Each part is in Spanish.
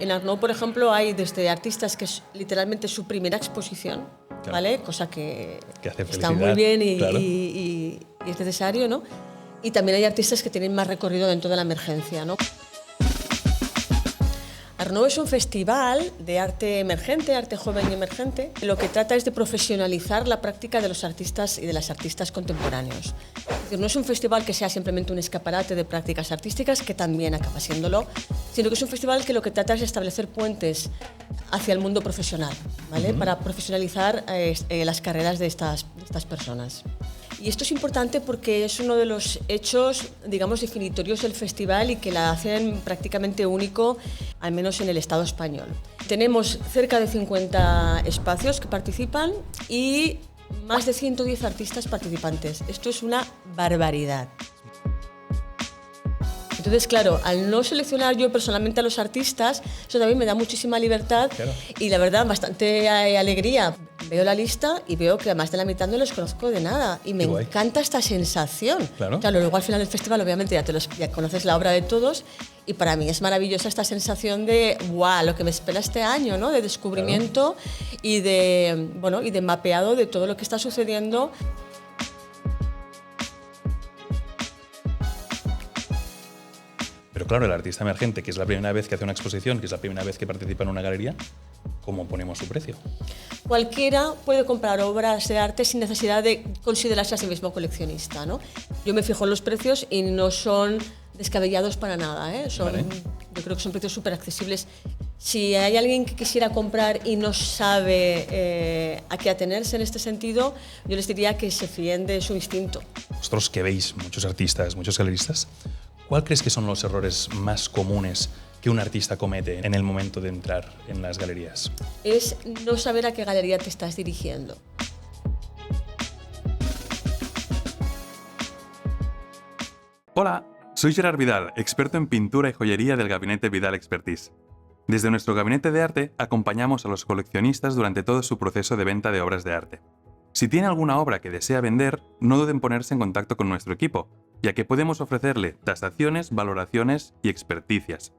En Arnaud, por ejemplo, hay desde artistas que es literalmente su primera exposición, claro. ¿Vale? Cosa que está muy bien y es necesario, ¿no? Y también hay artistas que tienen más recorrido dentro de la emergencia, ¿no? Arnaud es un festival de arte emergente, arte joven y emergente. Lo que trata es de profesionalizar la práctica de los artistas y de las artistas contemporáneos. Es decir, no es un festival que sea simplemente un escaparate de prácticas artísticas, que también acaba siéndolo, sino que es un festival que lo que trata es de establecer puentes hacia el mundo profesional, ¿vale? Para profesionalizar las carreras de estas personas. Y esto es importante porque es uno de los hechos, digamos, definitorios del festival y que la hacen prácticamente único, al menos en el Estado español. Tenemos cerca de 50 espacios que participan y más de 110 artistas participantes. Esto es una barbaridad. Entonces, claro, al no seleccionar yo personalmente a los artistas, eso también me da muchísima libertad, claro. Y la verdad, bastante alegría. Veo la lista y veo que más de la mitad no los conozco de nada y me encanta esta sensación. Claro, luego al final del festival obviamente ya conoces la obra de todos y para mí es maravillosa esta sensación de ¡guau! Lo que me espera este año, ¿no? De descubrimiento y de mapeado de todo lo que está sucediendo. Pero claro, el artista emergente, que es la primera vez que hace una exposición, que es la primera vez que participa en una galería, ¿cómo ponemos su precio? Cualquiera puede comprar obras de arte sin necesidad de considerarse a sí mismo coleccionista, ¿no? Yo me fijo en los precios y no son descabellados para nada, ¿eh? Yo creo que son precios súper accesibles. Si hay alguien que quisiera comprar y no sabe a qué atenerse en este sentido, yo les diría que se fíen de su instinto. Vosotros que veis muchos artistas, muchos galeristas, ¿cuál crees que son los errores más comunes que un artista comete en el momento de entrar en las galerías? Es no saber a qué galería te estás dirigiendo. Hola, soy Gerard Vidal, experto en pintura y joyería del Gabinete Vidal Expertise. Desde nuestro gabinete de arte acompañamos a los coleccionistas durante todo su proceso de venta de obras de arte. Si tiene alguna obra que desea vender, no duden en ponerse en contacto con nuestro equipo, ya que podemos ofrecerle tasaciones, valoraciones y experticias.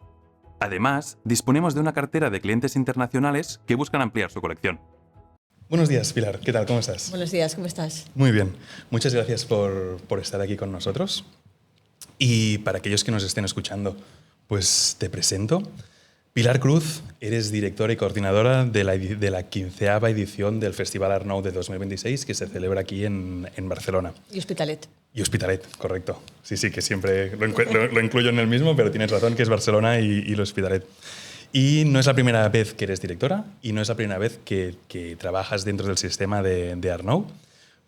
Además, disponemos de una cartera de clientes internacionales que buscan ampliar su colección. Buenos días, Pilar. ¿Qué tal? ¿Cómo estás? Buenos días, ¿cómo estás? Muy bien. Muchas gracias por estar aquí con nosotros. Y para aquellos que nos estén escuchando, pues te presento. Pilar Cruz, eres directora y coordinadora de la 15ª edición del Festival Arnaud de 2026, que se celebra aquí en Barcelona. Y Hospitalet. Y Hospitalet, correcto. Sí, que siempre lo incluyo en el mismo, pero tienes razón que es Barcelona y l'Hospitalet. Y no es la primera vez que eres directora y no es la primera vez que trabajas dentro del sistema de Arnaud,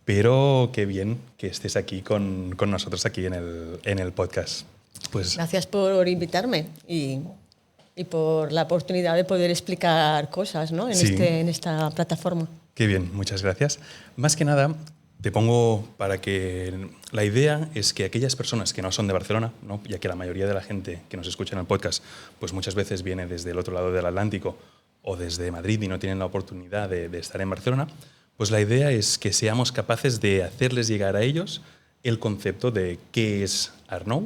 pero qué bien que estés aquí con nosotros aquí en el podcast. Pues, gracias por invitarme y por la oportunidad de poder explicar cosas, ¿no? en esta plataforma. Qué bien, muchas gracias. Más que nada, te pongo para que la idea es que aquellas personas que no son de Barcelona, ¿no? Ya que la mayoría de la gente que nos escucha en el podcast pues muchas veces viene desde el otro lado del Atlántico o desde Madrid y no tienen la oportunidad de estar en Barcelona, pues la idea es que seamos capaces de hacerles llegar a ellos el concepto de qué es Arnaud.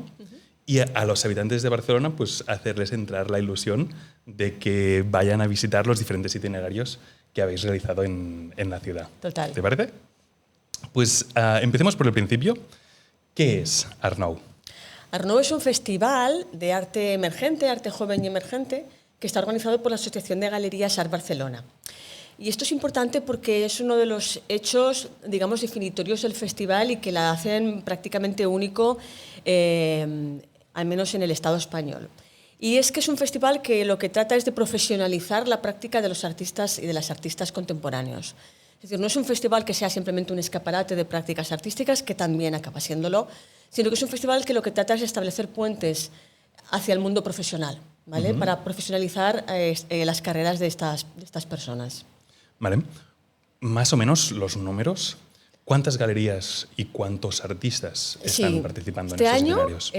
Y a los habitantes de Barcelona, pues hacerles entrar la ilusión de que vayan a visitar los diferentes itinerarios que habéis realizado en la ciudad. Total. ¿Te parece? Pues empecemos por el principio. ¿Qué es Arnaud? Arnaud es un festival de arte emergente, arte joven y emergente, que está organizado por la Asociación de Galerías Art Barcelona. Y esto es importante porque es uno de los hechos, digamos, definitorios del festival y que la hacen prácticamente único, al menos en el Estado español. Y es que es un festival que lo que trata es de profesionalizar la práctica de los artistas y de las artistas contemporáneos. Es decir, no es un festival que sea simplemente un escaparate de prácticas artísticas, que también acaba siéndolo, sino que es un festival que lo que trata es de establecer puentes hacia el mundo profesional, ¿vale? Para profesionalizar las carreras de estas personas. Vale. Más o menos los números. ¿Cuántas galerías y cuántos artistas están participando en estos escenarios?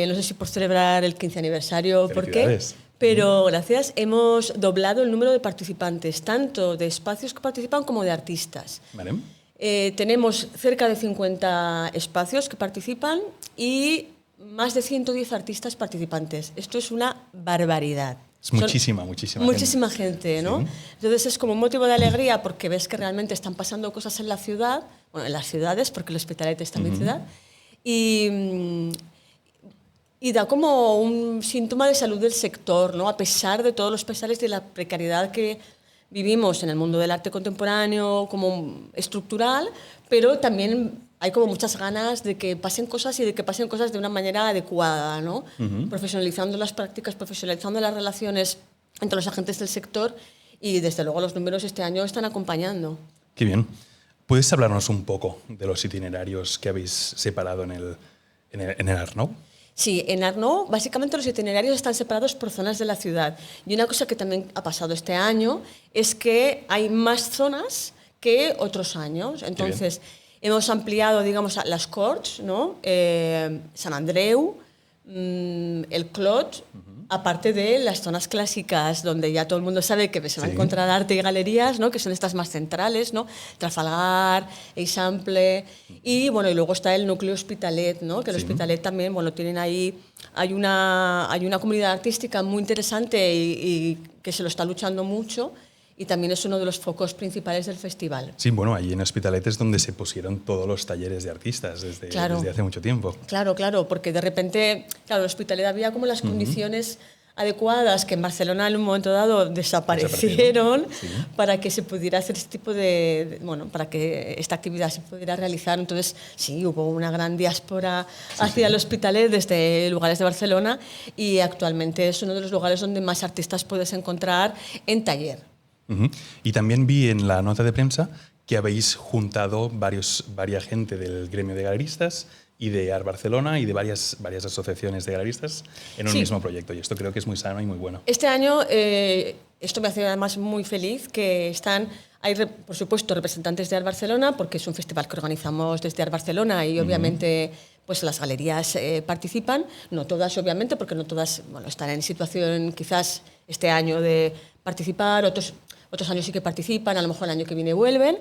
No sé si por celebrar el 15 aniversario, ¿por qué? Pero gracias, hemos doblado el número de participantes, tanto de espacios que participan como de artistas. Vale. Tenemos cerca de 50 espacios que participan y más de 110 artistas participantes. Esto es una barbaridad. Es muchísima muchísima gente, ¿no? Sí. Entonces es como un motivo de alegría porque ves que realmente están pasando cosas en la ciudad, bueno, en las ciudades, porque el Hospitalet es también ciudad, y da como un síntoma de salud del sector, ¿no? A pesar de todos los pesares de la precariedad que vivimos en el mundo del arte contemporáneo como estructural, pero también hay como muchas ganas de que pasen cosas y de que pasen cosas de una manera adecuada, ¿no? Profesionalizando las prácticas, profesionalizando las relaciones entre los agentes del sector y desde luego los números este año están acompañando. Qué bien. ¿Puedes hablarnos un poco de los itinerarios que habéis separado en el Art Nou? Sí, en Art Nou básicamente los itinerarios están separados por zonas de la ciudad. Y una cosa que también ha pasado este año es que hay más zonas que otros años. Entonces, hemos ampliado, digamos, las Corts, ¿no? Sant Andreu, el Clot, aparte de las zonas clásicas, donde ya todo el mundo sabe que se va a encontrar arte y galerías, ¿no? Que son estas más centrales, ¿no? Trafalgar, Eixample, y bueno, y luego está el núcleo Hospitalet, ¿no? Que el Hospitalet también, bueno, tienen ahí, hay una comunidad artística muy interesante y que se lo está luchando mucho. Y también es uno de los focos principales del festival. Sí, bueno, allí en Hospitalet es donde se pusieron todos los talleres de artistas desde hace mucho tiempo. Claro, porque de repente, claro, en Hospitalet había como las condiciones adecuadas que en Barcelona en un momento dado desaparecieron para que se pudiera hacer este tipo bueno, para que esta actividad se pudiera realizar. Entonces, sí, hubo una gran diáspora hacia el Hospitalet desde lugares de Barcelona y actualmente es uno de los lugares donde más artistas puedes encontrar en taller. Y también vi en la nota de prensa que habéis juntado varias gente del gremio de galeristas y de Art Barcelona y de varias asociaciones de galeristas en un mismo proyecto. Y esto creo que es muy sano y muy bueno. Este año, esto me hace además muy feliz, que hay, por supuesto, representantes de Art Barcelona, porque es un festival que organizamos desde Art Barcelona y obviamente pues las galerías participan, no todas obviamente, porque no todas están en situación quizás este año de participar, otros años sí que participan, a lo mejor el año que viene vuelven,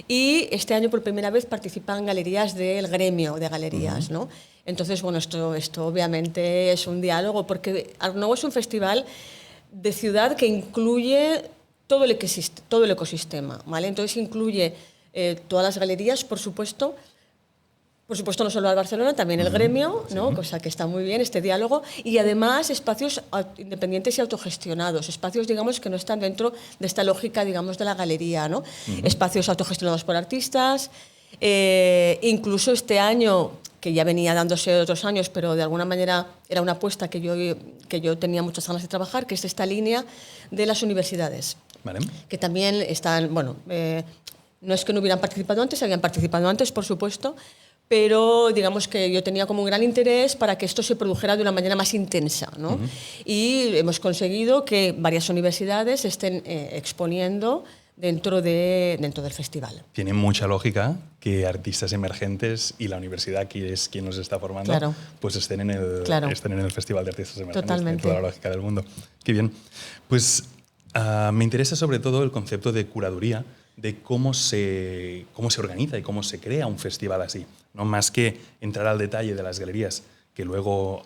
y este año por primera vez participan galerías del gremio de galerías, ¿no? Entonces, bueno, esto obviamente es un diálogo, porque Art Nou es un festival de ciudad que incluye todo el ecosistema, ¿vale? Entonces incluye todas las galerías, por supuesto no solo al Barcelona, también el gremio, ¿no? Cosa que está muy bien, este diálogo, y además espacios independientes y autogestionados, espacios, digamos, que no están dentro de esta lógica, digamos, de la galería, ¿no? Espacios autogestionados por artistas, incluso este año, que ya venía dándose otros años, pero de alguna manera era una apuesta que yo tenía muchas ganas de trabajar, que es esta línea de las universidades, que también están, bueno, no es que no hubieran participado antes, habían participado antes, por supuesto, pero digamos que yo tenía como un gran interés para que esto se produjera de una manera más intensa, ¿no? Y hemos conseguido que varias universidades estén exponiendo dentro del festival. Tiene mucha lógica que artistas emergentes y la universidad, que es quien nos está formando, pues estén en el Festival de Artistas Emergentes. Totalmente. Tiene toda la lógica del mundo. Qué bien. Pues me interesa sobre todo el concepto de curaduría, de cómo se organiza y cómo se crea un festival así. No más que entrar al detalle de las galerías, que luego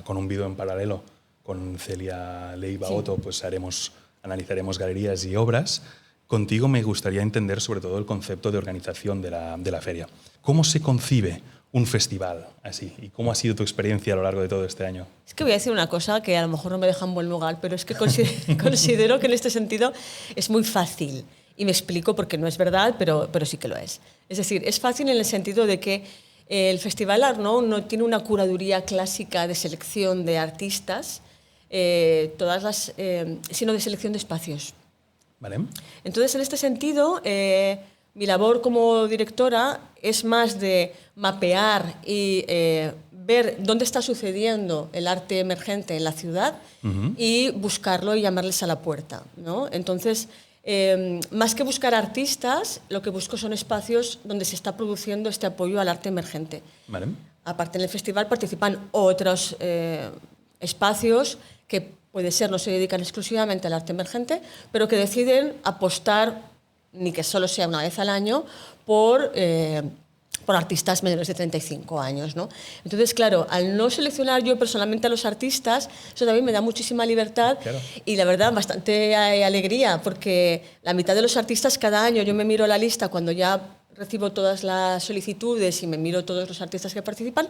con un vídeo en paralelo con Celia Leiva Otto pues analizaremos galerías y obras. Contigo me gustaría entender sobre todo el concepto de organización de la feria. ¿Cómo se concibe un festival así? ¿Y cómo ha sido tu experiencia a lo largo de todo este año? Es que voy a decir una cosa que a lo mejor no me deja en buen lugar, pero es que considero que en este sentido es muy fácil. Y me explico porque no es verdad, pero sí que lo es. Es decir, es fácil en el sentido de que el Festival Art Nou no tiene una curaduría clásica de selección de artistas, sino de selección de espacios. ¿Vale? Entonces, en este sentido, mi labor como directora es más de mapear y ver dónde está sucediendo el arte emergente en la ciudad y buscarlo y llamarles a la puerta, ¿no? Entonces, más que buscar artistas, lo que busco son espacios donde se está produciendo este apoyo al arte emergente. Vale. Aparte, en el festival participan otros espacios que no se dedican exclusivamente al arte emergente, pero que deciden apostar, ni que solo sea una vez al año, por por artistas menores de 35 años, ¿no? Entonces, claro, al no seleccionar yo personalmente a los artistas, eso también me da muchísima libertad y, la verdad, bastante alegría, porque la mitad de los artistas cada año, yo me miro la lista cuando ya recibo todas las solicitudes y me miro todos los artistas que participan,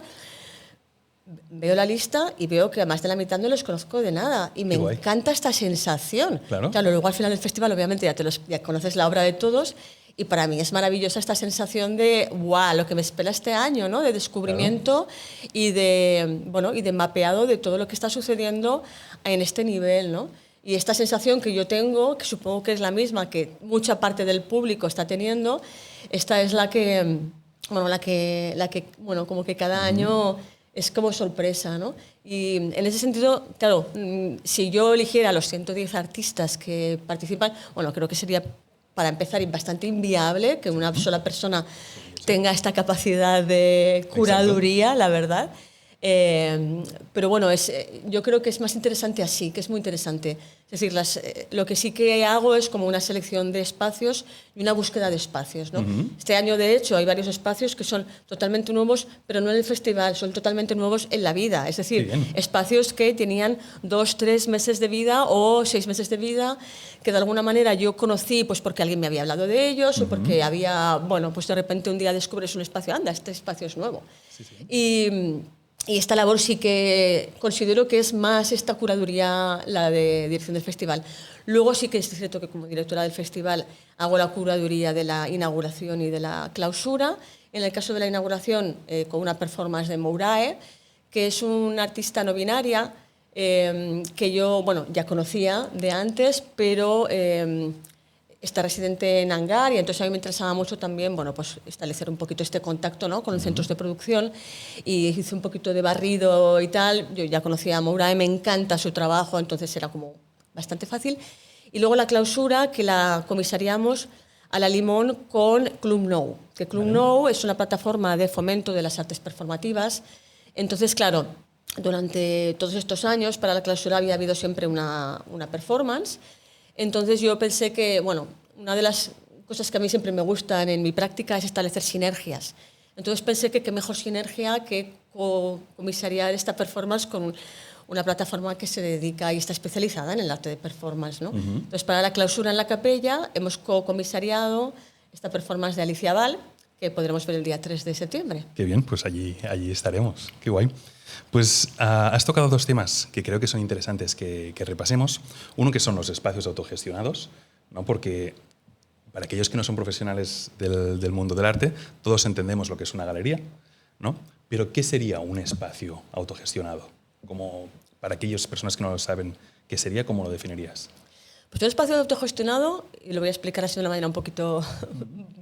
veo la lista y veo que más de la mitad no los conozco de nada y me encanta esta sensación. Claro, luego al final del festival obviamente ya conoces la obra de todos y para mí es maravillosa esta sensación de wow, lo que me espera este año, ¿no? De descubrimiento y de mapeado de todo lo que está sucediendo en este nivel, ¿no? Y esta sensación que yo tengo, que supongo que es la misma que mucha parte del público está teniendo, esta es la que como que cada año es como sorpresa, ¿no? Y en ese sentido, claro, si yo eligiera los 110 artistas que participan, bueno, creo que sería, para empezar, bastante inviable que una sola persona tenga esta capacidad de curaduría, la verdad. Pero bueno, yo creo que es más interesante así, que es muy interesante. Es decir, lo que sí que hago es como una selección de espacios y una búsqueda de espacios, ¿no? Este año, de hecho, hay varios espacios que son totalmente nuevos, pero no en el festival, son totalmente nuevos en la vida. Es decir, espacios que tenían 2, 3 meses de vida o 6 meses de vida, que de alguna manera yo conocí pues porque alguien me había hablado de ellos o porque había, bueno, pues de repente un día descubres un espacio, anda, este espacio es nuevo. Y esta labor sí que considero que es más esta curaduría, la de dirección del festival. Luego sí que es cierto que como directora del festival hago la curaduría de la inauguración y de la clausura. En el caso de la inauguración, con una performance de Mourae, que es una artista no binaria que yo ya conocía de antes, pero está residente en Hangar y entonces a mí me interesaba mucho también pues establecer un poquito este contacto, ¿no?, con los centros de producción y hice un poquito de barrido y tal. Yo ya conocía a Mourae, me encanta su trabajo, entonces era como bastante fácil. Y luego la clausura, que la comisariamos a la limón con Club Nou, que Club Nou es una plataforma de fomento de las artes performativas. Entonces, claro, durante todos estos años para la clausura había habido siempre una performance. Entonces yo pensé que, una de las cosas que a mí siempre me gustan en mi práctica es establecer sinergias. Entonces pensé que qué mejor sinergia que comisariar esta performance con una plataforma que se dedica y está especializada en el arte de performance, ¿no? Entonces para la clausura en la Capella hemos comisariado esta performance de Alicia Val, que podremos ver el día 3 de septiembre. Qué bien, pues allí estaremos. Qué guay. Pues has tocado 2 temas que creo que son interesantes que repasemos. Uno que son los espacios autogestionados, ¿no? Porque para aquellos que no son profesionales del mundo del arte, todos entendemos lo que es una galería, ¿no? Pero ¿qué sería un espacio autogestionado? Como para aquellas personas que no lo saben, ¿qué sería? ¿Cómo lo definirías? Pues un espacio autogestionado, y lo voy a explicar así de una manera un poquito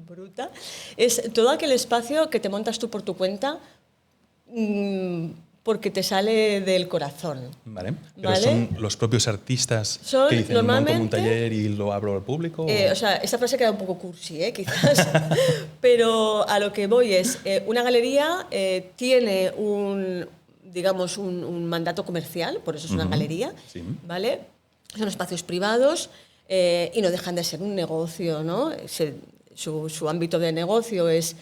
bruta, es todo aquel espacio que te montas tú por tu cuenta porque te sale del corazón. Vale. ¿Pero son los propios artistas que dicen monto un taller y lo abro al público? O sea, esta frase queda un poco cursi, quizás, pero a lo que voy es, una galería tiene un mandato comercial, por eso es una galería, ¿vale? Son espacios privados y no dejan de ser un negocio, ¿no? Su ámbito de negocio es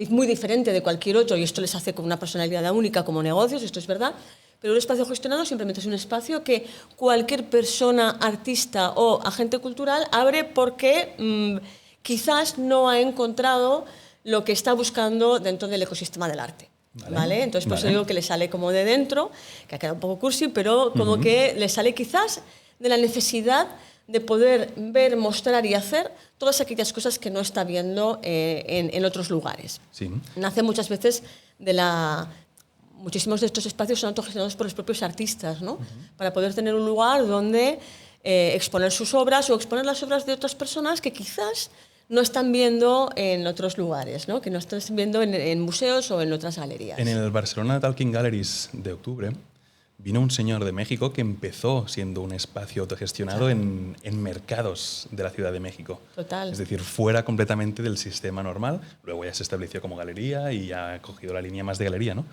muy diferente de cualquier otro y esto les hace con una personalidad única como negocios, esto es verdad, pero un espacio gestionado simplemente es un espacio que cualquier persona, artista o agente cultural abre porque quizás no ha encontrado lo que está buscando dentro del ecosistema del arte. ¿Vale? Entonces, por eso digo que le sale como de dentro, que ha quedado un poco cursi, pero como que le sale quizás de la necesidad de poder ver, mostrar y hacer todas aquellas cosas que no está viendo en otros lugares. Sí. Nace muchas veces muchísimos de estos espacios son autogestionados por los propios artistas, ¿no? Para poder tener un lugar donde exponer sus obras o exponer las obras de otras personas que quizás no están viendo en otros lugares, ¿no? Que no están viendo en museos o en otras galerías. En el Barcelona Talking Galleries de octubre vino un señor de México que empezó siendo un espacio autogestionado en mercados de la Ciudad de México. Total. Es decir, fuera completamente del sistema normal. Luego ya se estableció como galería y ya ha cogido la línea más de galería, ¿no?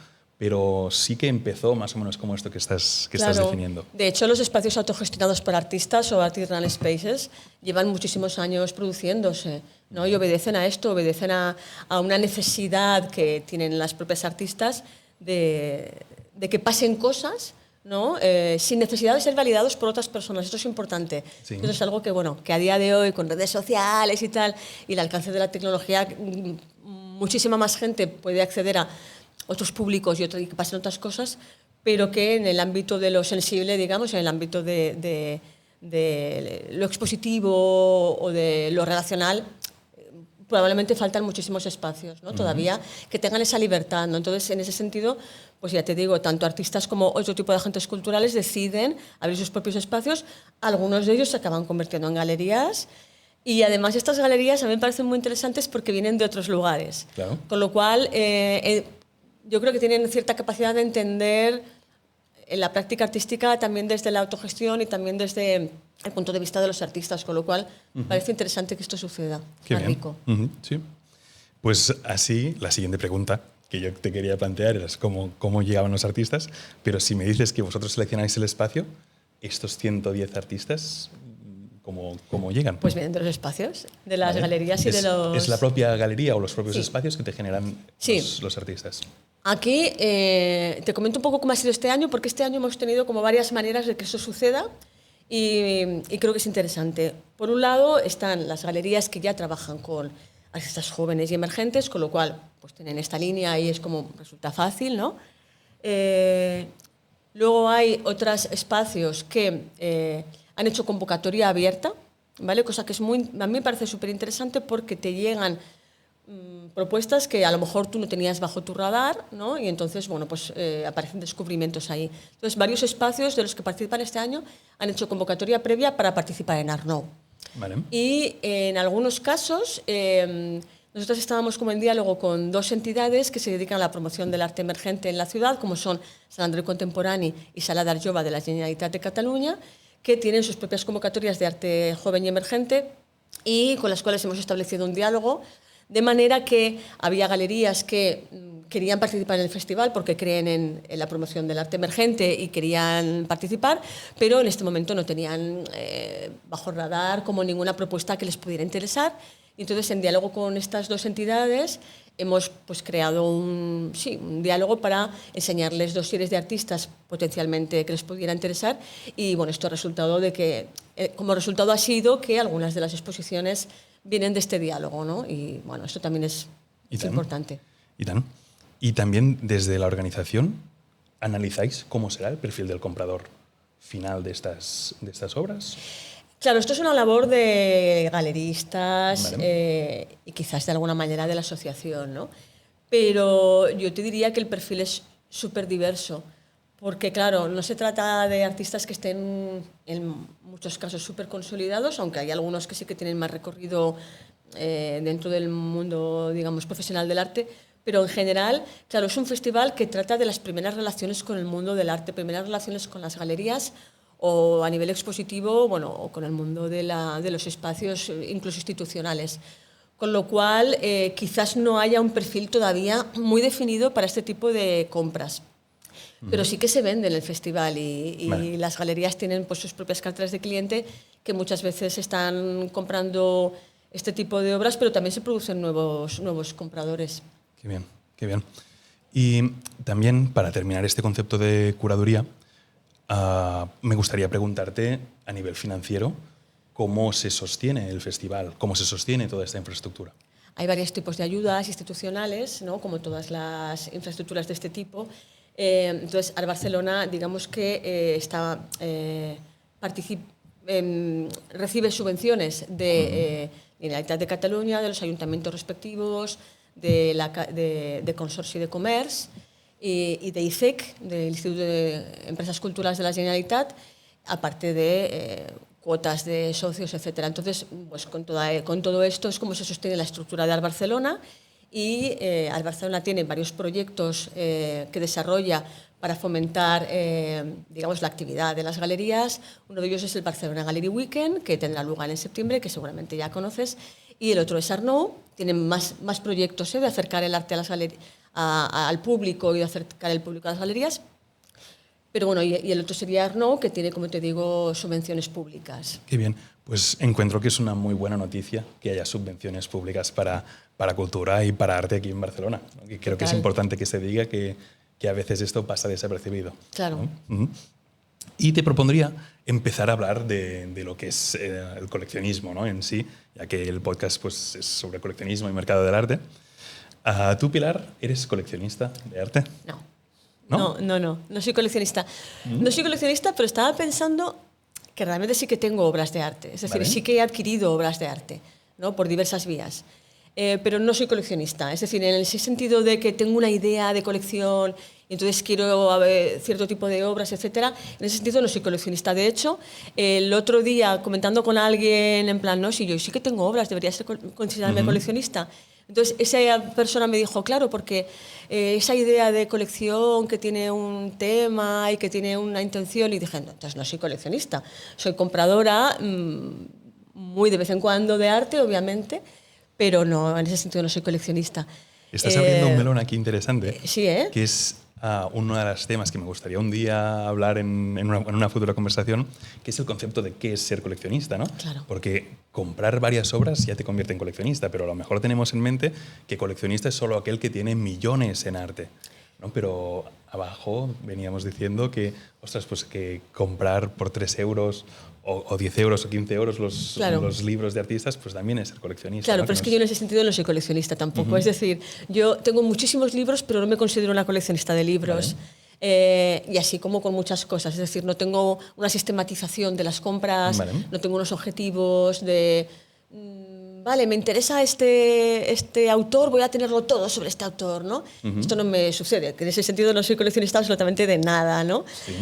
pero sí que empezó más o menos como esto que estás definiendo. De hecho, los espacios autogestionados por artistas o artisanal spaces llevan muchísimos años produciéndose, ¿no? Y obedecen a esto, obedecen a una necesidad que tienen las propias artistas de que pasen cosas, ¿no? Sin necesidad de ser validados por otras personas. Esto es importante. Sí. Eso es algo que a día de hoy, con redes sociales y tal, y el alcance de la tecnología, muchísima más gente puede acceder a otros públicos y que pasen otras cosas, pero que en el ámbito de lo sensible, digamos, en el ámbito de lo expositivo o de lo relacional, probablemente faltan muchísimos espacios, ¿no? Todavía que tengan esa libertad, ¿no? Entonces, en ese sentido, pues ya te digo, tanto artistas como otro tipo de agentes culturales deciden abrir sus propios espacios. Algunos de ellos se acaban convirtiendo en galerías. Y además estas galerías a mí me parecen muy interesantes porque vienen de otros lugares. Claro. Con lo cual, yo creo que tienen cierta capacidad de entender la práctica artística también desde la autogestión y también desde el punto de vista de los artistas, con lo cual parece interesante que esto suceda. Qué bien. Rico. Sí. Pues así, la siguiente pregunta que yo te quería plantear era cómo llegaban los artistas, pero si me dices que vosotros seleccionáis el espacio, estos 110 artistas, ¿cómo llegan? Pues vienen de los espacios, de las galerías y de los... ¿Es la propia galería o los propios espacios que te generan Sí. los artistas? Aquí te comento un poco cómo ha sido este año, porque este año hemos tenido como varias maneras de que eso suceda y creo que es interesante. Por un lado están las galerías que ya trabajan con artistas jóvenes y emergentes, con lo cual pues tienen esta línea y es como resulta fácil, ¿no? Luego hay otros espacios que han hecho convocatoria abierta, ¿vale? Cosa que a mí me parece súper interesante porque te llegan propuestas que a lo mejor tú no tenías bajo tu radar, ¿no? Y entonces, bueno, pues aparecen descubrimientos ahí. Entonces, varios espacios de los que participan este año han hecho convocatoria previa para participar en Art Now. Vale. Y en algunos casos, nosotros estábamos como en diálogo con dos entidades que se dedican a la promoción del arte emergente en la ciudad, como son Sant Andreu Contemporani y Sala d'Art Jove de la Generalitat de Cataluña, que tienen sus propias convocatorias de arte joven y emergente y con las cuales hemos establecido un diálogo, de manera que había galerías que querían participar en el festival porque creen en la promoción del arte emergente y querían participar, pero en este momento no tenían bajo radar como ninguna propuesta que les pudiera interesar. Y entonces, en diálogo con estas dos entidades, hemos pues, creado un diálogo para enseñarles dos series de artistas potencialmente que les pudiera interesar. Y bueno, esto ha resultado de que, como resultado ha sido que algunas de las exposiciones vienen de este diálogo, ¿no? Y bueno, esto también es importante. Y también desde la organización, ¿analizáis cómo será el perfil del comprador final de estas obras? Claro, esto es una labor de galeristas Vale. y quizás de alguna manera de la asociación, ¿no? Pero yo te diría que el perfil es súper diverso, porque claro, no se trata de artistas que estén en muchos casos súper consolidados, aunque hay algunos que sí que tienen más recorrido dentro del mundo, digamos, profesional del arte, pero en general, claro, es un festival que trata de las primeras relaciones con el mundo del arte, primeras relaciones con las galerías, o a nivel expositivo, bueno, o con el mundo de los espacios, incluso institucionales. Con lo cual, quizás no haya un perfil todavía muy definido para este tipo de compras. Pero sí que se vende en el festival y las galerías tienen pues, sus propias carteras de cliente que muchas veces están comprando este tipo de obras, pero también se producen nuevos compradores. Qué bien, qué bien. Y también, para terminar este concepto de curaduría, me gustaría preguntarte a nivel financiero cómo se sostiene el festival, cómo se sostiene toda esta infraestructura. Hay varios tipos de ayudas institucionales, ¿no? Como todas las infraestructuras de este tipo. Entonces, Art Barcelona, digamos que recibe subvenciones de Generalitat de Catalunya, de los ayuntamientos respectivos, de Consorci de Comerç, y de ICEC, del Instituto de Empresas Culturales de la Generalitat, aparte de cuotas de socios, etc. Entonces, pues con todo esto es como se sostiene la estructura de Art Barcelona, y Art Barcelona tiene varios proyectos que desarrolla para fomentar digamos, la actividad de las galerías. Uno de ellos es el Barcelona Gallery Weekend, que tendrá lugar en septiembre, que seguramente ya conoces, y el otro es Art Now. Tienen más proyectos de acercar el arte al público y de acercar el público a las galerías. Pero bueno, y el otro sería Arnaud, que tiene, como te digo, subvenciones públicas. Qué bien. Pues encuentro que es una muy buena noticia que haya subvenciones públicas para cultura y para arte aquí en Barcelona, ¿no? Y creo que es importante que se diga que a veces esto pasa desapercibido. Claro. ¿No? Y te propondría empezar a hablar de lo que es el coleccionismo, ¿no? En sí, ya que el podcast pues, es sobre coleccionismo y mercado del arte. ¿Tú, Pilar, eres coleccionista de arte? No soy coleccionista. No soy coleccionista, pero estaba pensando que realmente sí que tengo obras de arte. Es decir, sí que he adquirido obras de arte, ¿no? Por diversas vías. Pero no soy coleccionista. Es decir, en el sentido de que tengo una idea de colección y entonces quiero cierto tipo de obras, etcétera. En ese sentido no soy coleccionista. De hecho, el otro día comentando con alguien en plan, no, si yo sí que tengo obras, debería considerarme coleccionista. Entonces, esa persona me dijo, claro, porque esa idea de colección que tiene un tema y que tiene una intención, y dije, no, entonces no soy coleccionista, soy compradora muy de vez en cuando de arte, obviamente, pero no, en ese sentido no soy coleccionista. Estás abriendo un melón aquí interesante, sí, que es uno de los temas que me gustaría un día hablar en una futura conversación, que es el concepto de qué es ser coleccionista, ¿no? Claro. Porque comprar varias obras ya te convierte en coleccionista, pero a lo mejor tenemos en mente que coleccionista es solo aquel que tiene millones en arte, ¿no? Pero abajo veníamos diciendo que, ostras, pues que comprar por 3 euros o 10 euros o 15 euros los libros de artistas, pues también es ser coleccionista. Claro, ¿no? pero es que yo en ese sentido no soy coleccionista tampoco. Es decir, yo tengo muchísimos libros, pero no me considero una coleccionista de libros. Vale. Y así como con muchas cosas. Es decir, no tengo una sistematización de las compras, no tengo unos objetivos de... Vale, me interesa este autor, voy a tenerlo todo sobre este autor, ¿no? Esto no me sucede, que en ese sentido no soy coleccionista absolutamente de nada, ¿no? Sí.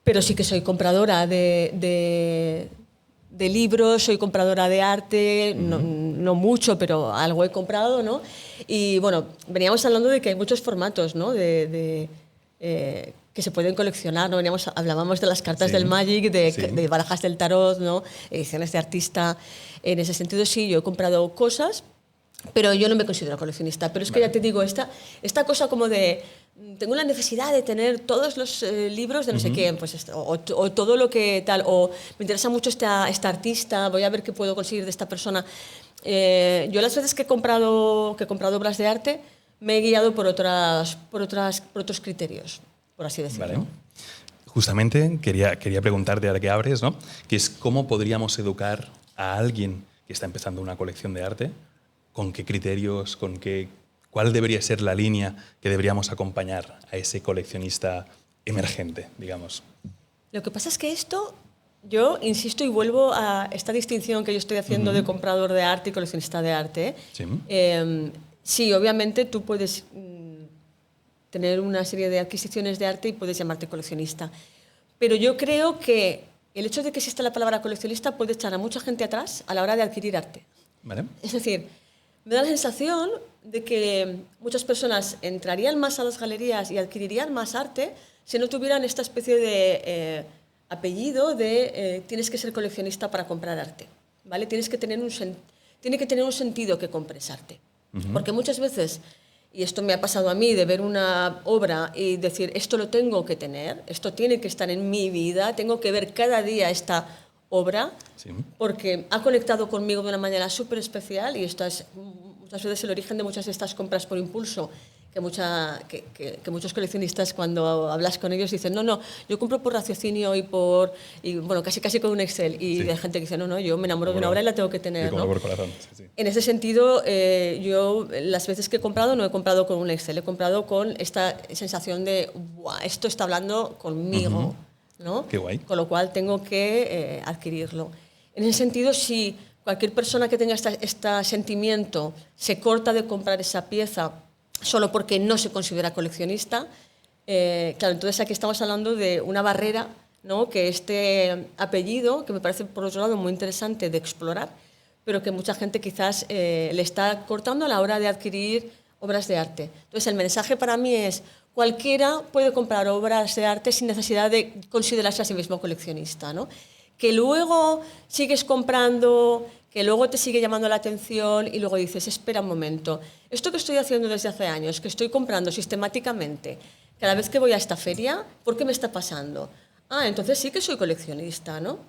Pero sí que soy compradora de libros, soy compradora de arte, no mucho, pero algo he comprado, ¿no? Y bueno, veníamos hablando de que hay muchos formatos, ¿no? Que se pueden coleccionar, ¿no? Hablábamos de las cartas del Magic, de barajas del tarot, ¿no? Ediciones de artista. En ese sentido, sí, yo he comprado cosas, pero yo no me considero coleccionista. Pero es que ya te digo, esta cosa como de... Tengo la necesidad de tener todos los libros de no sé quién, pues o todo lo que tal, o me interesa mucho esta artista, voy a ver qué puedo conseguir de esta persona. Yo las veces que he comprado obras de arte me he guiado por otros criterios, por así decirlo. Vale. Justamente quería preguntarte, ahora que abres, ¿no? Que es cómo podríamos educar a alguien que está empezando una colección de arte, con qué criterios, ¿cuál debería ser la línea que deberíamos acompañar a ese coleccionista emergente, digamos? Lo que pasa es que esto, yo insisto y vuelvo a esta distinción que yo estoy haciendo de comprador de arte y coleccionista de arte. Sí. Sí, obviamente tú puedes tener una serie de adquisiciones de arte y puedes llamarte coleccionista. Pero yo creo que el hecho de que exista la palabra coleccionista puede echar a mucha gente atrás a la hora de adquirir arte. Vale. Es decir, me da la sensación de que muchas personas entrarían más a las galerías y adquirirían más arte si no tuvieran esta especie de apellido de tienes que ser coleccionista para comprar arte, ¿vale? Tiene que tener un sentido que compres arte. Porque muchas veces, y esto me ha pasado a mí, de ver una obra y decir, esto lo tengo que tener, esto tiene que estar en mi vida, tengo que ver cada día esta obra, porque ha conectado conmigo de una manera súper especial, y esto es muchas veces el origen de muchas de estas compras por impulso, que muchos coleccionistas cuando hablas con ellos dicen, no, yo compro por raciocinio y bueno, casi con un Excel, y hay gente que dice, no, yo me enamoro de una obra y la tengo que tener, ¿no? Por corazón. Sí. En ese sentido, yo las veces que he comprado no he comprado con un Excel, he comprado con esta sensación de, ¡buah, esto está hablando conmigo! ¿No? Qué guay. Con lo cual tengo que adquirirlo. En ese sentido, si cualquier persona que tenga este sentimiento se corta de comprar esa pieza solo porque no se considera coleccionista, claro, entonces aquí estamos hablando de una barrera, ¿no? Que este apellido, que me parece por otro lado muy interesante de explorar, pero que mucha gente quizás le está cortando a la hora de adquirir obras de arte. Entonces el mensaje para mí es: cualquiera puede comprar obras de arte sin necesidad de considerarse a sí mismo coleccionista, ¿no? Que luego sigues comprando, que luego te sigue llamando la atención y luego dices, espera un momento, esto que estoy haciendo desde hace años, que estoy comprando sistemáticamente, cada vez que voy a esta feria, ¿por qué me está pasando? Ah, entonces sí que soy coleccionista, ¿no?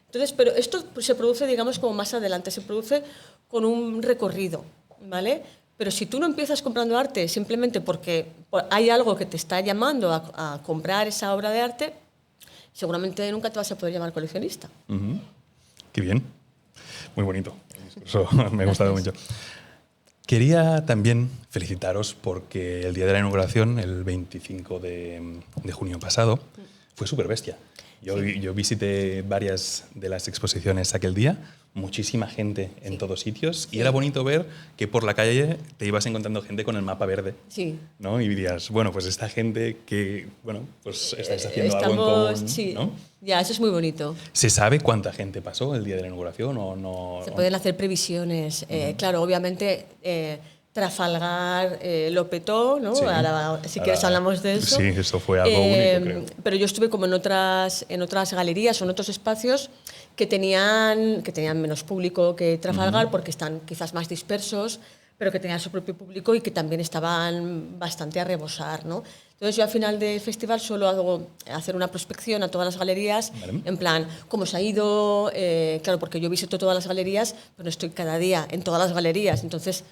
Entonces, pero esto se produce, digamos, como más adelante, se produce con un recorrido, ¿vale? Pero si tú no empiezas comprando arte simplemente porque hay algo que te está llamando a comprar esa obra de arte, seguramente nunca te vas a poder llamar coleccionista. Uh-huh. Qué bien. Muy bonito. Eso me ha gustado mucho. Quería también felicitaros porque el día de la inauguración, el 25 de junio pasado, fue súper bestia. Yo visité varias de las exposiciones aquel día, muchísima gente en todos sitios, y era bonito ver que por la calle te ibas encontrando gente con el mapa verde, ¿no? Y dirías, bueno, pues esta gente que, bueno, pues estáis haciendo algo en común, ¿no? Ya, eso es muy bonito. ¿Se sabe cuánta gente pasó el día de la inauguración o no? Se pueden hacer previsiones. Claro, obviamente Trafalgar lo petó, ¿no? Sí. Ahora, si quieres hablamos de eso. Sí, eso fue algo único, creo. Pero yo estuve como en otras galerías o en otros espacios que tenían menos público que Trafalgar, porque están quizás más dispersos, pero que tenían su propio público y que también estaban bastante a rebosar, ¿no? Entonces yo al final del festival suelo hacer una prospección a todas las galerías, ¿vale? En plan, ¿cómo se ha ido? Claro, porque yo visito todas las galerías, pero no estoy cada día en todas las galerías, entonces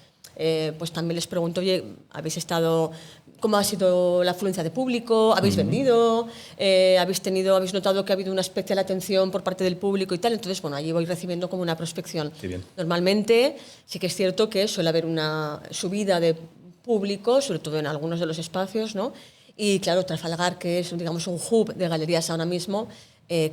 pues también les pregunto, oye, ¿cómo ha sido la afluencia de público? ¿Habéis vendido? ¿Habéis notado que ha habido una especial atención por parte del público y tal? Entonces, bueno, allí voy recibiendo como una prospección. Qué bien. Normalmente sí que es cierto que suele haber una subida de público, sobre todo en algunos de los espacios, ¿no? Y claro, Trafalgar, que es, digamos, un hub de galerías ahora mismo,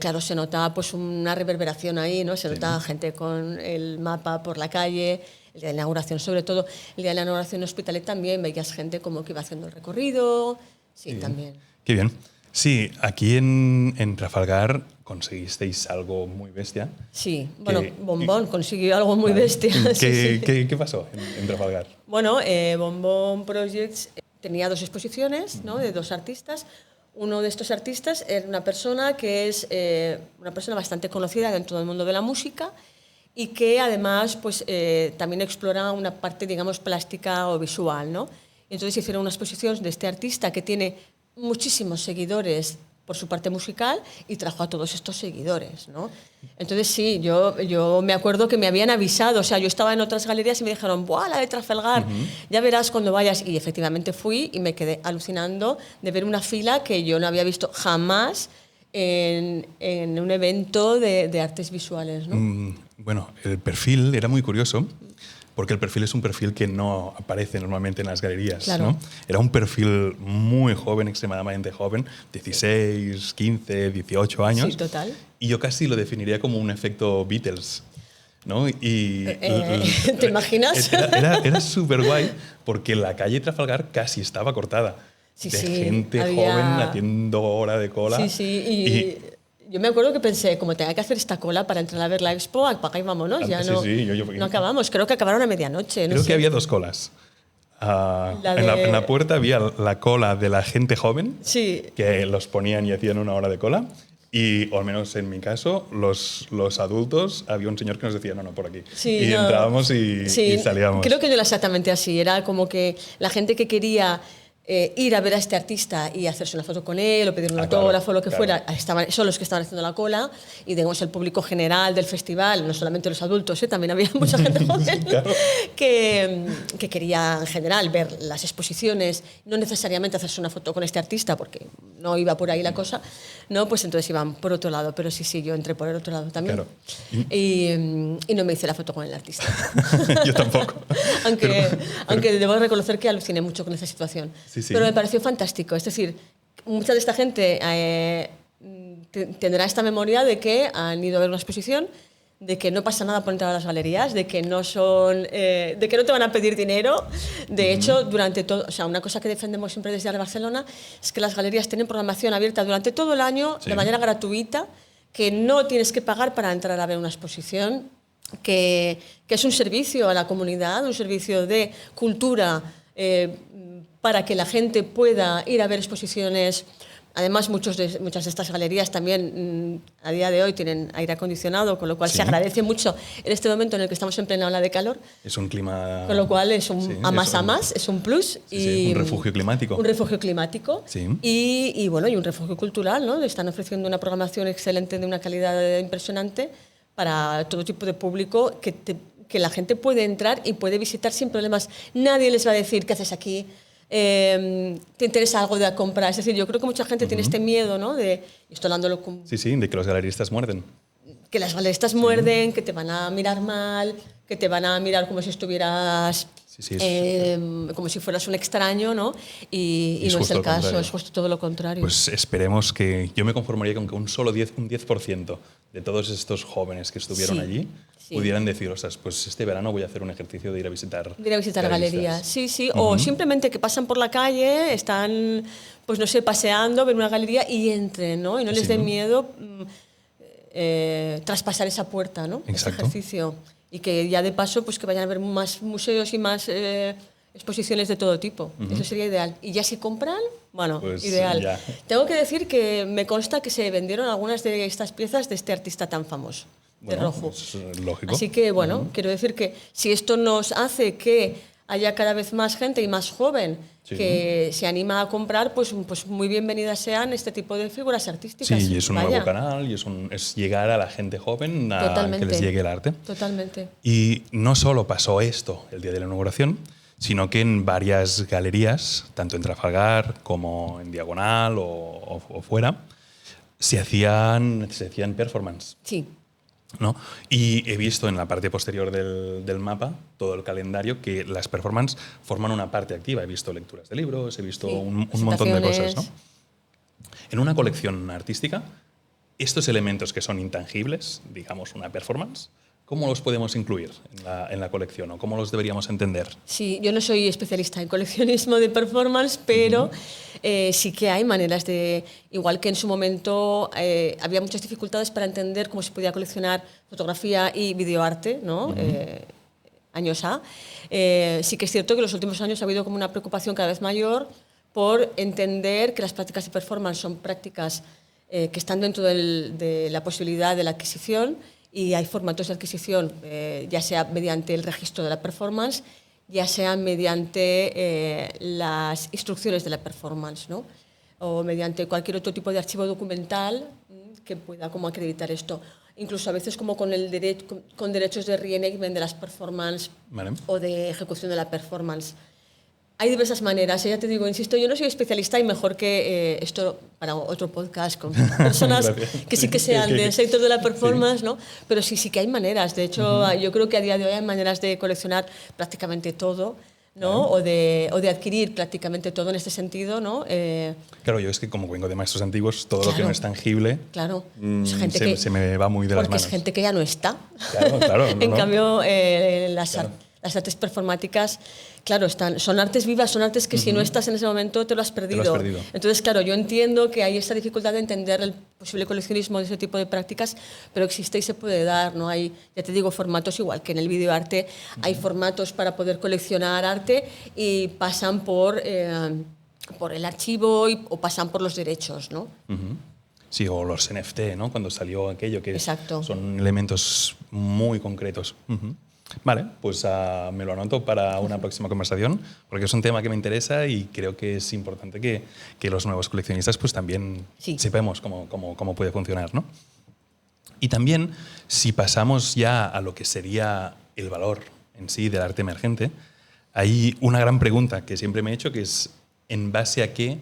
claro, se nota pues una reverberación ahí, ¿no? Se nota gente con el mapa por la calle. El día de la inauguración, sobre todo, el día de la inauguración en Hospitalet también veías gente como que iba haciendo el recorrido. Sí, también. Qué bien. Sí, aquí en Trafalgar conseguisteis algo muy bestia. Sí, bueno, Bombón consiguió algo muy bestia. ¿Qué pasó en Trafalgar? Bueno, Bombón Projects tenía 2 exposiciones, ¿no? De 2 artistas. Uno de estos artistas era una persona que es una persona bastante conocida dentro del mundo de la música y que además pues, también explora una parte, digamos, plástica o visual, ¿no? Entonces hicieron una exposición de este artista que tiene muchísimos seguidores por su parte musical y trajo a todos estos seguidores, ¿no? Entonces sí, yo me acuerdo que me habían avisado, o sea, yo estaba en otras galerías y me dijeron, ¡buah, la de Trafalgar! Ya verás cuando vayas. Y efectivamente fui y me quedé alucinando de ver una fila que yo no había visto jamás en un evento de artes visuales, ¿no? Bueno, el perfil era muy curioso, porque el perfil es un perfil que no aparece normalmente en las galerías, claro. ¿no? Era un perfil muy joven, extremadamente joven, 16, 15, 18 años. Sí, total. Y yo casi lo definiría como un efecto Beatles, ¿no? Y ¿te imaginas? Era súper guay, porque la calle Trafalgar casi estaba cortada. Sí, gente había... joven haciendo hora de cola. Sí, y yo me acuerdo que pensé, como tenía que hacer esta cola para entrar a ver la expo, apaga y vámonos, ya no, no acabamos. Creo que acabaron a medianoche. Creo que había 2 colas. En la puerta había la cola de la gente joven, que los ponían y hacían una hora de cola. Y, o al menos en mi caso, los adultos, había un señor que nos decía, no, por aquí. Y entrábamos y salíamos. Creo que yo era exactamente así. Era como que la gente que quería ir a ver a este artista y hacerse una foto con él o pedir un autógrafo o lo que fuera, son los que estaban haciendo la cola, y digamos el público general del festival, no solamente los adultos, también había mucha gente joven que quería en general ver las exposiciones, no necesariamente hacerse una foto con este artista porque no iba por ahí la cosa, no, pues entonces iban por otro lado, pero sí, yo entré por el otro lado también. Claro. Y no me hice la foto con el artista. Yo tampoco. aunque debo reconocer que aluciné mucho con esa situación. Sí. Pero me pareció fantástico. Es decir, mucha de esta gente tendrá esta memoria de que han ido a ver una exposición, de que no pasa nada por entrar a las galerías, de que no te van a pedir dinero. De hecho, durante todo, o sea, una cosa que defendemos siempre desde Arte Barcelona es que las galerías tienen programación abierta durante todo el año de manera gratuita, que no tienes que pagar para entrar a ver una exposición, que es un servicio a la comunidad, un servicio de cultura, para que la gente pueda ir a ver exposiciones Además, muchas de estas galerías también a día de hoy tienen aire acondicionado, con lo cual se agradece mucho en este momento en el que estamos en plena ola de calor. Es un clima... Con lo cual es un es un plus. Sí, un refugio climático. Un refugio climático. Sí. Y bueno, y un refugio cultural, ¿no? Están ofreciendo una programación excelente de una calidad impresionante para todo tipo de público que la gente puede entrar y puede visitar sin problemas. Nadie les va a decir, ¿qué haces aquí? ¿Te interesa algo de la compra? Es decir, yo creo que mucha gente tiene este miedo, ¿no? Estoy hablándolo con... Sí, de que los galeristas muerden. Que las galeristas muerden, que te van a mirar mal, que te van a mirar como si estuvieras... como si fueras un extraño, ¿no? Y no es el caso, es justo todo lo contrario. Pues esperemos que... Yo me conformaría con que un 10% de todos estos jóvenes que estuvieron allí pudieran decir, ostras, pues este verano voy a hacer un ejercicio de ir a visitar galerías. Sí. O simplemente que pasan por la calle, están, pues no sé, paseando, ven una galería y entren, ¿no? Y no les dé miedo traspasar esa puerta, ¿no? Exacto. Ese ejercicio. Y que ya de paso, pues que vayan a ver más museos y más exposiciones de todo tipo. Eso sería ideal. Y ya si compran, bueno, pues ideal. Ya. Tengo que decir que me consta que se vendieron algunas de estas piezas de este artista tan famoso. De rojo. Es lógico. Así que, bueno, quiero decir que si esto nos hace que haya cada vez más gente y más joven que se anima a comprar, pues muy bienvenidas sean este tipo de figuras artísticas. Sí, y es un nuevo canal, y es llegar a la gente joven a que les llegue el arte. Totalmente. Y no solo pasó esto el día de la inauguración, sino que en varias galerías, tanto en Trafalgar como en Diagonal o fuera, se hacían performance. Sí. ¿No? Y he visto en la parte posterior del mapa todo el calendario que las performances forman una parte activa. He visto lecturas de libros, he visto un montón de cosas, ¿no? En una colección artística, estos elementos que son intangibles, digamos una performance, ¿cómo los podemos incluir en la colección o cómo los deberíamos entender? Sí, yo no soy especialista en coleccionismo de performance, pero sí que hay maneras de... Igual que en su momento había muchas dificultades para entender cómo se podía coleccionar fotografía y videoarte, ¿no? Años A. Sí que es cierto que en los últimos años ha habido como una preocupación cada vez mayor por entender que las prácticas de performance son prácticas que están dentro de la posibilidad de la adquisición. Y hay formatos de adquisición, ya sea mediante el registro de la performance, ya sea mediante las instrucciones de la performance, ¿no? O mediante cualquier otro tipo de archivo documental que pueda como acreditar esto. Incluso a veces como con derechos de reenactment de las performances o de ejecución de la performance. Hay diversas maneras, ya te digo, insisto, yo no soy especialista y mejor que esto para otro podcast con personas que sí que sean del sector de la performance, ¿no? Pero sí que hay maneras. De hecho, yo creo que a día de hoy hay maneras de coleccionar prácticamente todo, ¿no? O de adquirir prácticamente todo en este sentido, ¿no? Claro, yo es que como vengo de maestros antiguos, todo lo que no es tangible se me va muy de las manos. Porque es gente que ya no está. Claro. En cambio, las artes performáticas, claro, son artes vivas, son artes que si no estás en ese momento te lo has perdido. Entonces, claro, yo entiendo que hay esta dificultad de entender el posible coleccionismo de ese tipo de prácticas, pero existe y se puede dar, ¿no? Hay, ya te digo, formatos igual que en el videoarte, hay formatos para poder coleccionar arte y pasan por el archivo o pasan por los derechos, ¿no? Sí, o los NFT, ¿no? Cuando salió aquello, que Exacto. son elementos muy concretos. Vale, pues me lo anoto para una próxima conversación, porque es un tema que me interesa y creo que es importante que los nuevos coleccionistas pues también sepamos cómo puede funcionar, ¿no? Y también, si pasamos ya a lo que sería el valor en sí del arte emergente, hay una gran pregunta que siempre me he hecho, que es ¿en base a qué?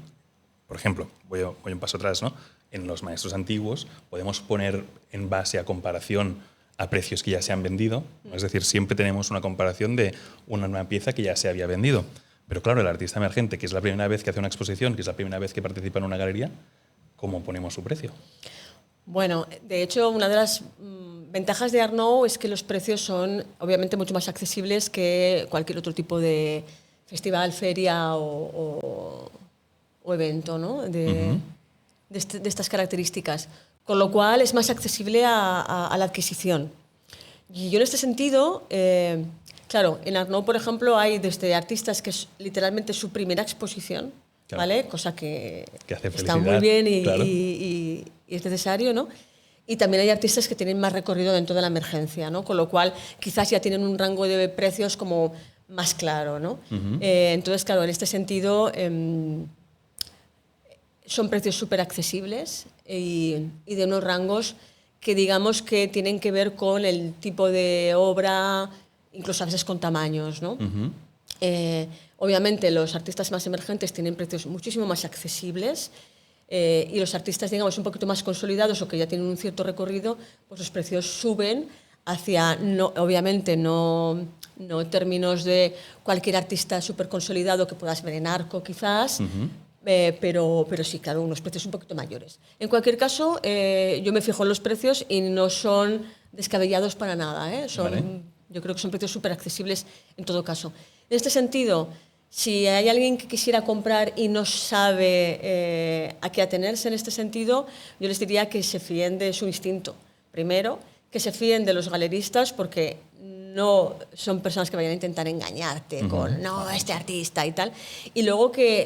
Por ejemplo, voy un paso atrás, ¿no? En los maestros antiguos podemos poner en base a comparación a precios que ya se han vendido, es decir, siempre tenemos una comparación de una pieza que ya se había vendido. Pero claro, el artista emergente, que es la primera vez que hace una exposición, que es la primera vez que participa en una galería, ¿cómo ponemos su precio? Bueno, de hecho, una de las ventajas de Art Nouveau es que los precios son obviamente mucho más accesibles que cualquier otro tipo de festival, feria o evento, ¿no? de estas características. Con lo cual es más accesible a la adquisición. Y yo en este sentido, claro, en Art Nouveau, por ejemplo, hay desde artistas que es literalmente su primera exposición, Claro. ¿vale? Cosa que hace está felicidad, muy bien claro. y es necesario, ¿no? Y también hay artistas que tienen más recorrido dentro de la emergencia, ¿no? Con lo cual quizás ya tienen un rango de precios como más claro, ¿no? Entonces, claro, en este sentido son precios súper accesibles y de unos rangos que digamos que tienen que ver con el tipo de obra, incluso a veces con tamaños, ¿no? Obviamente los artistas más emergentes tienen precios muchísimo más accesibles y los artistas, digamos, un poquito más consolidados o que ya tienen un cierto recorrido, pues los precios suben hacia, no, obviamente, no términos de cualquier artista súper consolidado que puedas ver en Arco, quizás, pero sí, claro, unos precios un poquito mayores. En cualquier caso, yo me fijo en los precios y no son descabellados para nada, ¿eh? Yo creo que son precios súper accesibles en todo caso. En este sentido, si hay alguien que quisiera comprar y no sabe a qué atenerse en este sentido, yo les diría que se fíen de su instinto. Primero, que se fíen de los galeristas porque no son personas que vayan a intentar engañarte con no, este artista y tal. Y luego que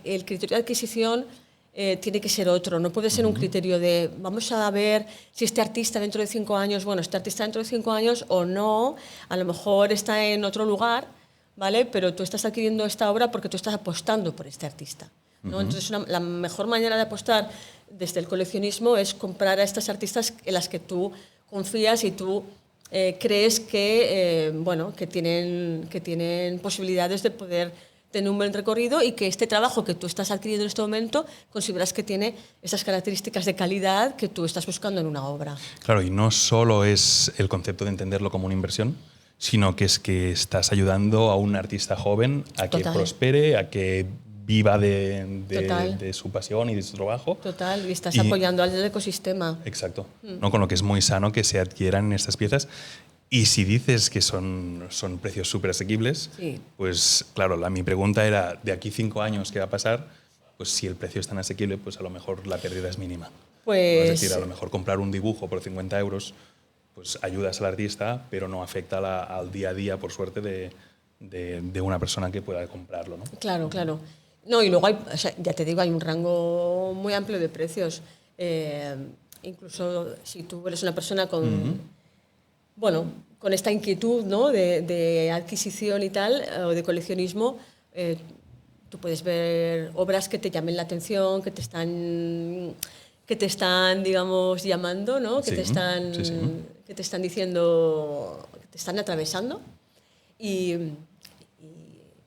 el criterio de adquisición tiene que ser otro, no puede ser un criterio de vamos a ver si este artista dentro de 5 años, bueno, este artista dentro de 5 años o no, a lo mejor está en otro lugar, ¿vale? Pero tú estás adquiriendo esta obra porque tú estás apostando por este artista, ¿no? Entonces la mejor manera de apostar desde el coleccionismo es comprar a estas artistas en las que tú confías y tú crees que, bueno, que tienen posibilidades de poder tener un buen recorrido y que este trabajo que tú estás adquiriendo en este momento consideras que tiene esas características de calidad que tú estás buscando en una obra. Claro, y no solo es el concepto de entenderlo como una inversión, sino que es que estás ayudando a un artista joven a que prospere, a que viva de su pasión y de su trabajo. Total, y estás apoyando al ecosistema. Exacto, ¿no? Con lo que es muy sano que se adquieran estas piezas. Y si dices que son precios súper asequibles, sí, pues claro, mi pregunta era, de aquí 5 años, ¿qué va a pasar? Pues si el precio es tan asequible, pues a lo mejor la pérdida es mínima. Pues, es decir, a lo mejor comprar un dibujo por 50 euros, pues ayudas al artista, pero no afecta al día a día, por suerte, de una persona que pueda comprarlo, ¿no? Claro, claro. No, y luego hay, o sea, ya te digo, hay un rango muy amplio de precios. Incluso si tú eres una persona con, bueno, con esta inquietud, ¿no? de adquisición y tal, o de coleccionismo, tú puedes ver obras que te llamen la atención, que te están, digamos, llamando, ¿no? Que te están diciendo, que te están atravesando. Y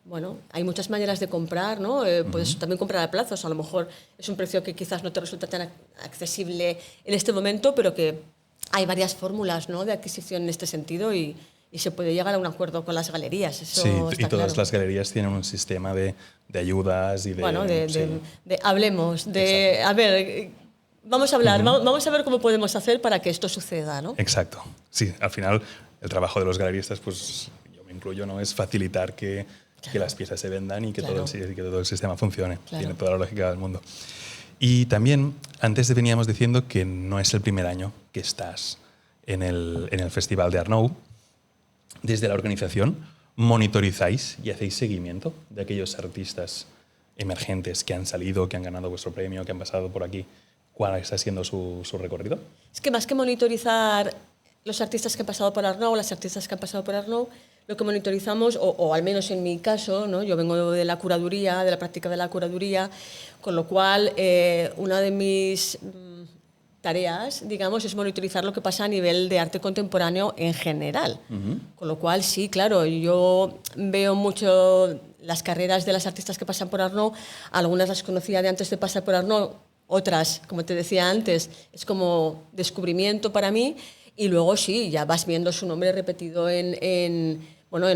bueno, hay muchas maneras de comprar, ¿no? Puedes también comprar a plazos. A lo mejor es un precio que quizás no te resulta tan accesible en este momento, pero que hay varias fórmulas, ¿no? de adquisición en este sentido y se puede llegar a un acuerdo con las galerías. Eso sí, está y todas claro. Las galerías tienen un sistema de ayudas y de... Bueno, hablemos, Exacto. a ver, vamos a hablar, vamos a ver cómo podemos hacer para que esto suceda, ¿no? Exacto. Sí, al final el trabajo de los galeristas, pues yo me incluyo, ¿no? Es facilitar que las piezas se vendan y que, todo el sistema funcione. Claro. Tiene toda la lógica del mundo. Y también, antes veníamos diciendo que no es el primer año que estás en el Festival de Art Nou. Desde la organización, ¿monitorizáis y hacéis seguimiento de aquellos artistas emergentes que han salido, que han ganado vuestro premio, que han pasado por aquí? ¿Cuál está siendo su recorrido? Es que más que monitorizar los artistas que han pasado por Art Nou, las artistas que han pasado por Art Nou, lo que monitorizamos, o al menos en mi caso, ¿no? Yo vengo de la curaduría, de la práctica de la curaduría, con lo cual una de mis tareas, digamos, es monitorizar lo que pasa a nivel de arte contemporáneo en general. Con lo cual, sí, claro, yo veo mucho las carreras de las artistas que pasan por Art Nou, algunas las conocía de antes de pasar por Art Nou, otras, como te decía antes, es como descubrimiento para mí. Y luego sí, ya vas viendo su nombre repetido en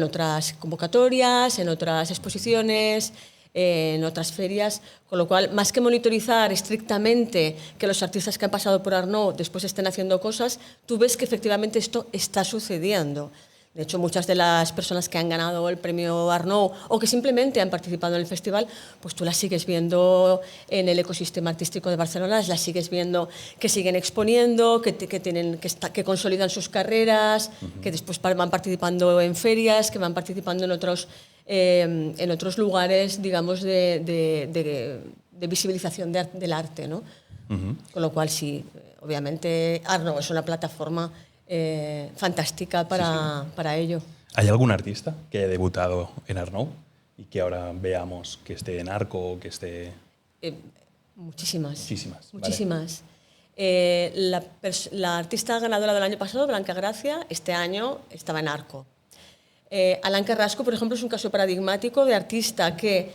otras convocatorias, en otras exposiciones, en otras ferias, con lo cual, más que monitorizar estrictamente que los artistas que han pasado por Art Nou después estén haciendo cosas, tú ves que efectivamente esto está sucediendo. De hecho, muchas de las personas que han ganado el premio Art Nou o que simplemente han participado en el festival, pues tú las sigues viendo en el ecosistema artístico de Barcelona, las sigues viendo que siguen exponiendo, que consolidan sus carreras, que después van participando en ferias, que van participando en otros en otros lugares, digamos, de visibilización del arte, ¿no? Con lo cual, sí, obviamente Art Nouveau es una plataforma fantástica para ello. ¿Hay algún artista que haya debutado en Art Nouveau y que ahora veamos que esté en Arco o que esté...? Muchísimas. Muchísimas. La artista ganadora del año pasado, Blanca Gracia, este año estaba en Arco. Alain Carrasco, por ejemplo, es un caso paradigmático de artista que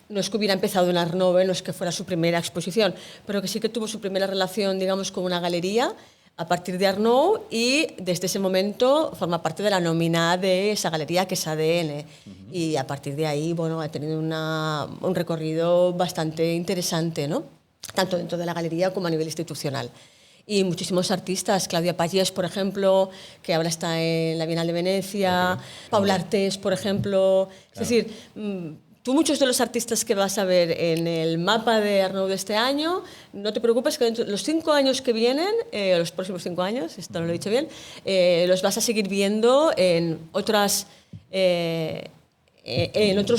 no es que hubiera empezado en Art Nouveau, no es que fuera su primera exposición, pero que sí que tuvo su primera relación, digamos, con una galería a partir de Art Nouveau y desde ese momento forma parte de la nómina de esa galería que es ADN. Y a partir de ahí, bueno, ha tenido un recorrido bastante interesante, ¿no? Tanto dentro de la galería como a nivel institucional. Y muchísimos artistas, Claudia Pagés, por ejemplo, que ahora está en la Bienal de Venecia, Paula Artés, por ejemplo. Es decir, tú muchos de los artistas que vas a ver en el mapa de Art Nouveau de este año, no te preocupes que dentro de los 5 años que vienen, los próximos 5 años, esto no lo he dicho bien, los vas a seguir viendo en otros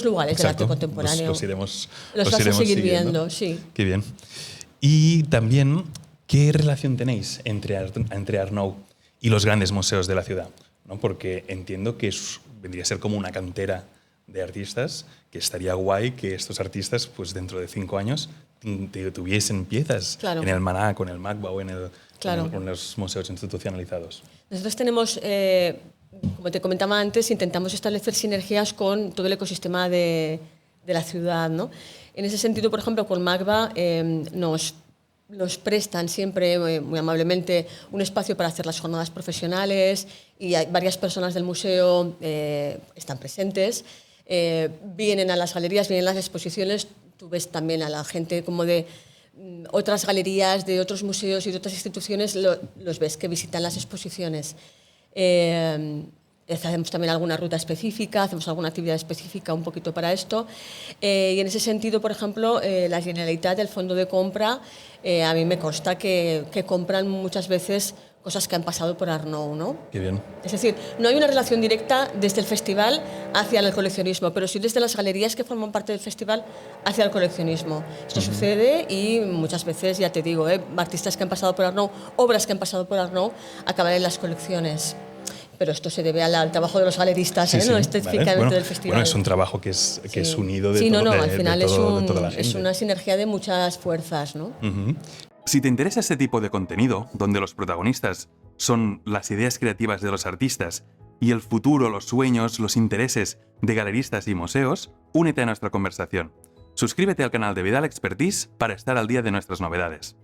lugares del arte contemporáneo. Los vas a seguir viendo, sí. Qué bien. Y también, ¿qué relación tenéis entre Art Nouveau y los grandes museos de la ciudad? ¿No? Porque entiendo que vendría a ser como una cantera de artistas, que estaría guay que estos artistas, pues dentro de 5 años, tuviesen piezas en el MANAC, o en el MACBA o en los museos institucionalizados. Nosotros tenemos, como te comentaba antes, intentamos establecer sinergias con todo el ecosistema de la ciudad, ¿no? En ese sentido, por ejemplo, con MACBA nos prestan siempre muy amablemente un espacio para hacer las jornadas profesionales y hay varias personas del museo están presentes. Vienen a las galerías, vienen a las exposiciones, tú ves también a la gente como de otras galerías, de otros museos y de otras instituciones, los ves que visitan las exposiciones. Hacemos también alguna ruta específica, hacemos alguna actividad específica un poquito para esto. Y en ese sentido, por ejemplo, la Generalitat, el fondo de compra, a mí me consta que compran muchas veces cosas que han pasado por Art Nouveau, ¿no? Qué bien. Es decir, no hay una relación directa desde el festival hacia el coleccionismo, pero sí desde las galerías que forman parte del festival hacia el coleccionismo. Esto sucede y muchas veces, ya te digo, artistas que han pasado por Art Nouveau, obras que han pasado por Art Nouveau, acaban en las colecciones. Pero esto se debe al trabajo de los galeristas, no específicamente del festival. Bueno, es un trabajo que es unido de al final de toda la gente. Es una sinergia de muchas fuerzas, ¿no? Si te interesa este tipo de contenido, donde los protagonistas son las ideas creativas de los artistas y el futuro, los sueños, los intereses de galeristas y museos, únete a nuestra conversación. Suscríbete al canal de Vidal Expertise para estar al día de nuestras novedades.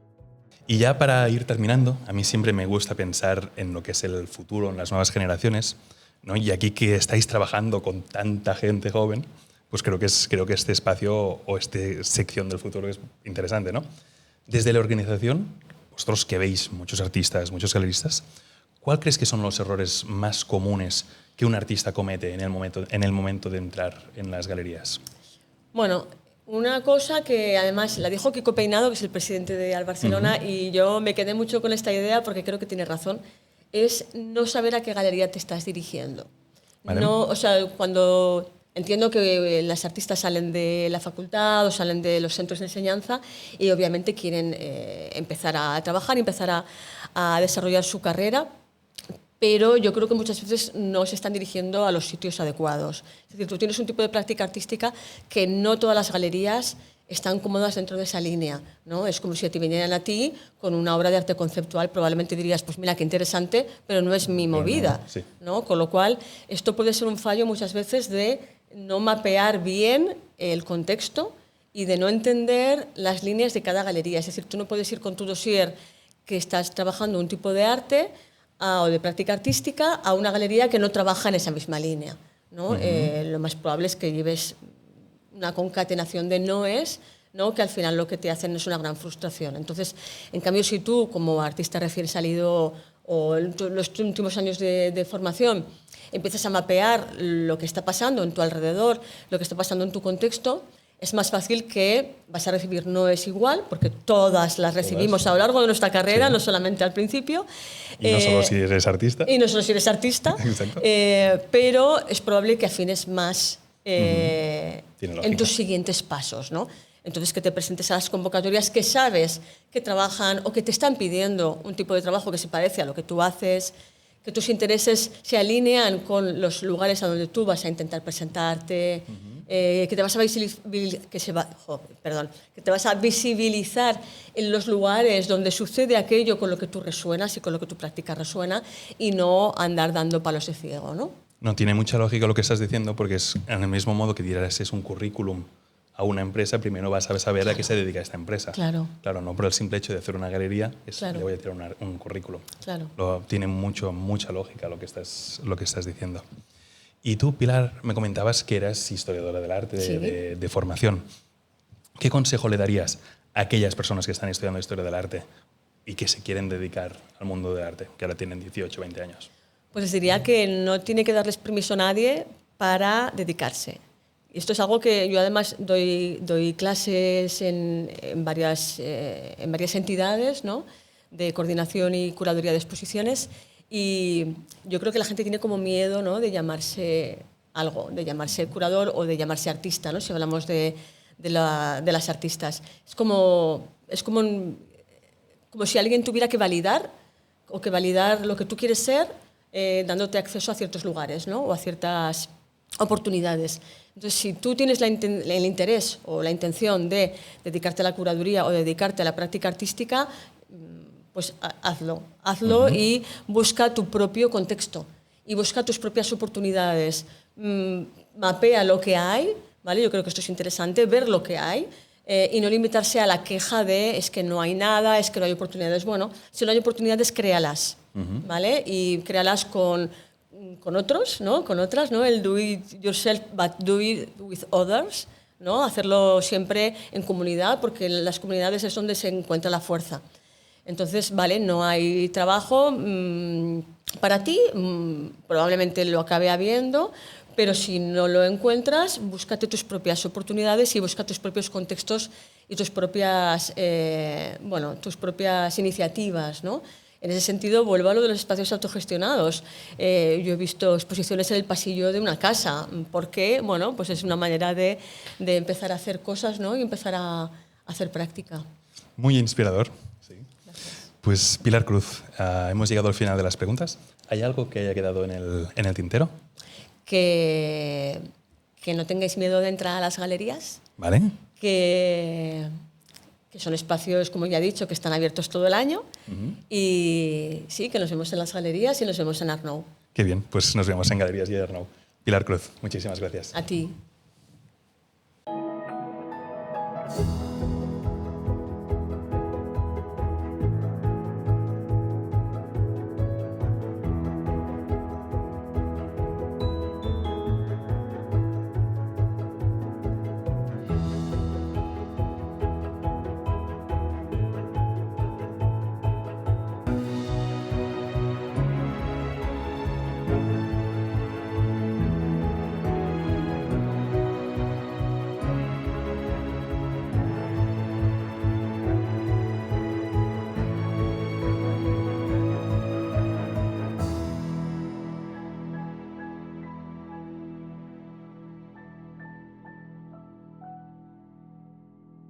Y ya para ir terminando, a mí siempre me gusta pensar en lo que es el futuro, en las nuevas generaciones, ¿no? Y aquí que estáis trabajando con tanta gente joven, pues creo que este espacio o esta sección del futuro es interesante, ¿no? Desde la organización, vosotros que veis muchos artistas, muchos galeristas, ¿cuál crees que son los errores más comunes que un artista comete en el momento de entrar en las galerías? Bueno, una cosa que además la dijo Kiko Peinado, que es el presidente de Art Barcelona, y yo me quedé mucho con esta idea porque creo que tiene razón, es no saber a qué galería te estás dirigiendo. ¿Vale? No, o sea, cuando entiendo que las artistas salen de la facultad o salen de los centros de enseñanza y obviamente quieren empezar a trabajar, empezar a desarrollar su carrera, pero yo creo que muchas veces no se están dirigiendo a los sitios adecuados. Es decir, tú tienes un tipo de práctica artística que no todas las galerías están cómodas dentro de esa línea, ¿no? Es como si te vinieran a ti con una obra de arte conceptual, probablemente dirías, pues mira, qué interesante, pero no es mi movida, ¿no? Con lo cual, esto puede ser un fallo muchas veces de no mapear bien el contexto y de no entender las líneas de cada galería. Es decir, tú no puedes ir con tu dossier que estás trabajando un tipo de arte o de práctica artística a una galería que no trabaja en esa misma línea, ¿no? Lo más probable es que lleves una concatenación de noes, ¿no? Que al final lo que te hacen es una gran frustración. Entonces, en cambio, si tú, como artista recién salido o en los últimos años de formación, empiezas a mapear lo que está pasando en tu alrededor, lo que está pasando en tu contexto, Es más fácil que vas a recibir no es igual, porque todas las recibimos a lo largo de nuestra carrera, sí, no solamente al principio. Y no solo si eres artista. Y no solo si eres artista. Pero es probable que afines más en tus siguientes pasos, ¿no? Entonces, que te presentes a las convocatorias que sabes que trabajan o que te están pidiendo un tipo de trabajo que se parece a lo que tú haces, que tus intereses se alinean con los lugares a donde tú vas a intentar presentarte, que te vas a visibilizar en los lugares donde sucede aquello con lo que tú resuenas y con lo que tu práctica resuena, y no andar dando palos de ciego, ¿no? No, tiene mucha lógica lo que estás diciendo, porque es en el mismo modo que dirás es un currículum a una empresa, primero vas a saber a qué se dedica esta empresa. Claro. Claro, no por el simple hecho de hacer una galería, claro, le voy a tirar un currículum. Claro. Tiene mucha lógica lo que estás diciendo. Y tú, Pilar, me comentabas que eras historiadora del arte sí, de formación. ¿Qué consejo le darías a aquellas personas que están estudiando historia del arte y que se quieren dedicar al mundo del arte, que ahora tienen 18 o 20 años? Pues les diría que no tiene que darles permiso a nadie para dedicarse. Esto es algo que yo además doy clases en varias entidades, ¿no?, de coordinación y curaduría de exposiciones, y yo creo que la gente tiene como miedo, ¿no?, de llamarse algo, de llamarse curador o de llamarse artista, ¿no?, si hablamos de las artistas. Es como si alguien tuviera que validar lo que tú quieres ser, dándote acceso a ciertos lugares, ¿no?, o a ciertas oportunidades. Entonces, si tú tienes el interés o la intención de dedicarte a la curaduría o dedicarte a la práctica artística, pues hazlo y busca tu propio contexto y busca tus propias oportunidades. Mapea lo que hay, ¿vale? Yo creo que esto es interesante, ver lo que hay, y no limitarse a la queja de es que no hay nada, es que no hay oportunidades. Bueno, si no hay oportunidades, créalas, ¿vale? Y créalas con otros, ¿no?, con otras, ¿no?, el do it yourself but do it with others, ¿no?, hacerlo siempre en comunidad, porque en las comunidades es donde se encuentra la fuerza. Entonces, vale, no hay trabajo para ti, probablemente lo acabe habiendo, pero si no lo encuentras, búscate tus propias oportunidades y busca tus propios contextos y tus propias iniciativas, ¿no? En ese sentido, vuelvo a lo de los espacios autogestionados. Yo he visto exposiciones en el pasillo de una casa. ¿Por qué? Bueno, pues es una manera de empezar a hacer cosas, ¿no?, y empezar a hacer práctica. Muy inspirador. Sí. Pues, Pilar Cruz, hemos llegado al final de las preguntas. ¿Hay algo que haya quedado en el tintero? Que no tengáis miedo de entrar a las galerías. Vale. Que son espacios, como ya he dicho, que están abiertos todo el año. Y sí, que nos vemos en las galerías y nos vemos en Art Now. Qué bien, pues nos vemos en Galerías y Art Now. Pilar Cruz, muchísimas gracias. A ti.